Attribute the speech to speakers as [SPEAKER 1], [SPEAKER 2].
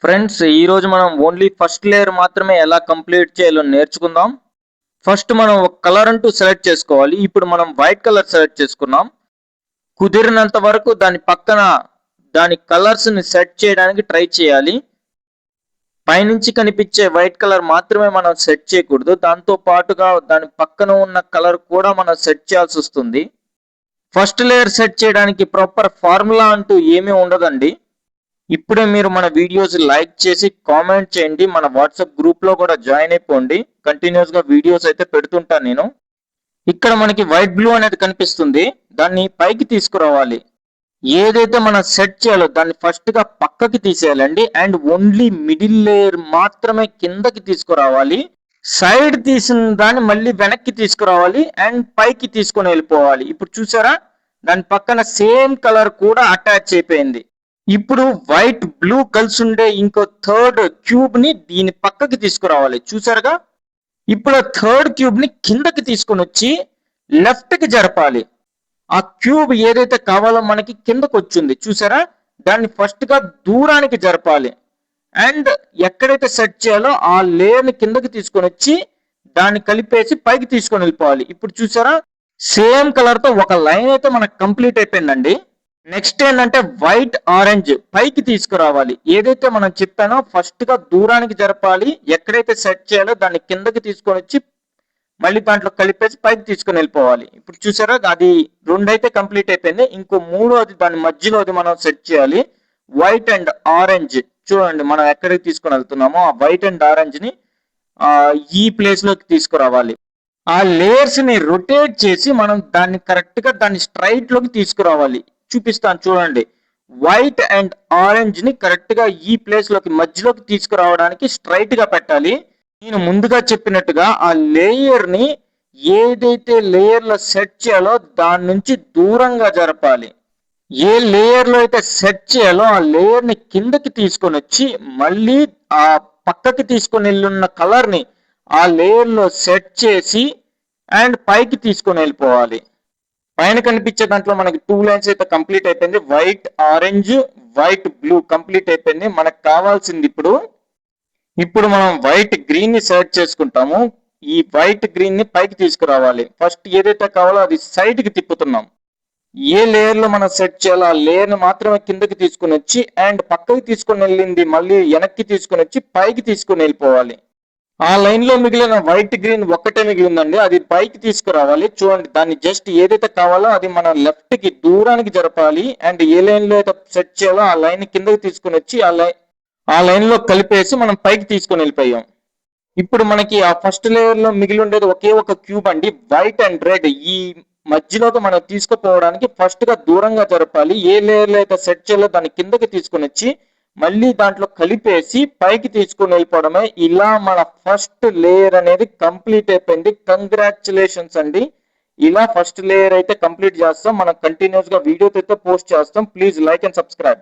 [SPEAKER 1] Friends, ఈరోజు మనం only first layer మాత్రమే ఎలా కంప్లీట్ చేయాలో నేర్చుకుందాం. ఫస్ట్ మనం ఒక కలర్ అంటూ సెలెక్ట్ చేసుకోవాలి. ఇప్పుడు మనం వైట్ కలర్ సెలెక్ట్ చేసుకున్నాం. కుదిరినంత వరకు దాని పక్కన దాని కలర్స్ని సెట్ చేయడానికి ట్రై చేయాలి. పైనుంచి కనిపించే వైట్ కలర్ మాత్రమే మనం సెట్ చేయకూడదు. దాంతో పాటుగా దాని పక్కన ఉన్న కలర్ కూడా మనం సెట్ చేయాల్సి వస్తుంది. ఫస్ట్ లేయర్ సెట్ చేయడానికి ప్రాపర్ ఫార్ములా అంటూ ఏమీ ఉండదండి. ఇప్పుడే మీరు మన వీడియోస్ లైక్ చేసి కామెంట్ చేయండి. మన వాట్సాప్ గ్రూప్ లో కూడా జాయిన్ అయిపోండి. కంటిన్యూస్ గా వీడియోస్ అయితే పెడుతుంటాను నేను. ఇక్కడ మనకి వైట్ బ్లూ అనేది కనిపిస్తుంది. దాన్ని పైకి తీసుకురావాలి. ఏదైతే మనం సెట్ చేయాలో దాన్ని ఫస్ట్ గా పక్కకి తీసేయాలండి. అండ్ ఓన్లీ మిడిల్ లేయర్ మాత్రమే కిందకి తీసుకురావాలి. సైడ్ తీసిన దాన్ని మళ్ళీ వెనక్కి తీసుకురావాలి అండ్ పైకి తీసుకొని వెళ్ళిపోవాలి. ఇప్పుడు చూసారా, దాని పక్కన సేమ్ కలర్ కూడా అటాచ్ అయిపోయింది. ఇప్పుడు వైట్ బ్లూ కలిసి ఉండే ఇంకో థర్డ్ క్యూబ్ ని దీని పక్కకి తీసుకురావాలి. చూసారుగా, ఇప్పుడు ఆ థర్డ్ క్యూబ్ ని కిందకి తీసుకొని వచ్చి లెఫ్ట్ కి జరపాలి. ఆ క్యూబ్ ఏదైతే కావాలో మనకి కిందకు వచ్చింది చూసారా, దాన్ని ఫస్ట్ గా దూరానికి జరపాలి. అండ్ ఎక్కడైతే సెట్ చేయాలో ఆ లేయర్ ని కిందకి తీసుకొని వచ్చి దాన్ని కలిపేసి పైకి తీసుకొని వెళ్ళిపోవాలి. ఇప్పుడు చూసారా, సేమ్ కలర్ తో ఒక లైన్ అయితే మనకు కంప్లీట్ అయిపోయిందండి. నెక్స్ట్ ఏంటంటే వైట్ ఆరెంజ్ పైకి తీసుకురావాలి. ఏదైతే మనం చెప్పానో ఫస్ట్ గా దూరానికి జరపాలి. ఎక్కడైతే సెట్ చేయాలో దాన్ని కిందకి తీసుకొని వచ్చి మళ్ళీ దాంట్లో కలిపేసి పైకి తీసుకొని వెళ్ళిపోవాలి. ఇప్పుడు చూసారా, అది రెండైతే కంప్లీట్ అయిపోయింది. ఇంకో మూడోది దాని మధ్యలోది మనం సెట్ చేయాలి. వైట్ అండ్ ఆరెంజ్ చూడండి, మనం ఎక్కడికి తీసుకొని వెళ్తున్నామో ఆ వైట్ అండ్ ఆరెంజ్ ని ఈ ప్లేస్ లోకి తీసుకురావాలి. ఆ లేయర్స్ ని రొటేట్ చేసి మనం దాన్ని కరెక్ట్ గా దాన్ని స్ట్రైట్ లోకి తీసుకురావాలి. చూపిస్తాను చూడండి. వైట్ అండ్ ఆరెంజ్ ని కరెక్ట్ గా ఈ ప్లేస్ లోకి మధ్యలోకి తీసుకురావడానికి స్ట్రైట్ గా పెట్టాలి. నేను ముందుగా చెప్పినట్టుగా ఆ లేయర్ ని ఏదైతే లేయర్ లో సెట్ చేయాలో దాని నుంచి దూరంగా జరపాలి. ఏ లేయర్ లో అయితే సెట్ చేయాలో ఆ లేయర్ ని కిందకి తీసుకొని వచ్చి మళ్ళీ ఆ పక్కకి తీసుకొని వెళ్ళున్న కలర్ ని ఆ లేయర్ లో సెట్ చేసి అండ్ పైకి తీసుకొని వెళ్ళిపోవాలి. పైన కనిపించే దాంట్లో మనకి 2 లైన్స్ అయితే కంప్లీట్ అయిపోయింది. White orange, white blue complete అయిపోయింది. మనకు కావాల్సింది ఇప్పుడు మనం వైట్ గ్రీన్ ని సెలెక్ట్ చేసుకుంటాము. ఈ వైట్ గ్రీన్ ని పైకి తీసుకురావాలి. ఫస్ట్ ఏదైతే కావాలో అది సైడ్ కి తిప్పుతున్నాం. ఏ లేయర్ లో మనం సెట్ చేయాలో ఆ లేయర్ ని మాత్రమే కిందకి తీసుకుని వచ్చి అండ్ పక్కకి తీసుకుని వెళ్ళింది మళ్ళీ వెనక్కి తీసుకుని వచ్చి పైకి తీసుకుని వెళ్ళిపోవాలి. ఆ లైన్ లో మిగిలిన వైట్ గ్రీన్ ఒక్కటే మిగిలిందండి, అది పైకి తీసుకురావాలి. చూడండి, దాన్ని జస్ట్ ఏదైతే కావాలో అది మన లెఫ్ట్ కి దూరానికి జరపాలి. అండ్ ఏ లైన్ లో అయితే సెట్ చేయాలో ఆ లైన్ కిందకి తీసుకుని వచ్చి ఆ లైన్ లో కలిపేసి మనం పైకి తీసుకొని వెళ్ళిపోయాం. ఇప్పుడు మనకి ఆ ఫస్ట్ లేయర్ లో మిగిలి ఉండేది ఒకే ఒక క్యూబ్ అండి, వైట్ అండ్ రెడ్. ఈ మధ్యలోకి మనం తీసుకుపోవడానికి ఫస్ట్ గా దూరంగా జరపాలి. ఏ లేయర్ లో అయితే సెట్ చేయాలో దాన్ని కిందకి తీసుకొని వచ్చి మళ్ళీ దాంట్లో కలిపేసి పైకి తీసుకొని వెళ్ళిపోవడమే. ఇలా మన ఫస్ట్ లేయర్ అనేది కంప్లీట్ అయిపోయింది. కంగ్రాచులేషన్స్ అండి. ఇలా ఫస్ట్ లేయర్ అయితే కంప్లీట్ చేస్తాం. మనం కంటిన్యూస్ గా వీడియోస్ అయితే పోస్ట్ చేస్తాం. Please like and subscribe.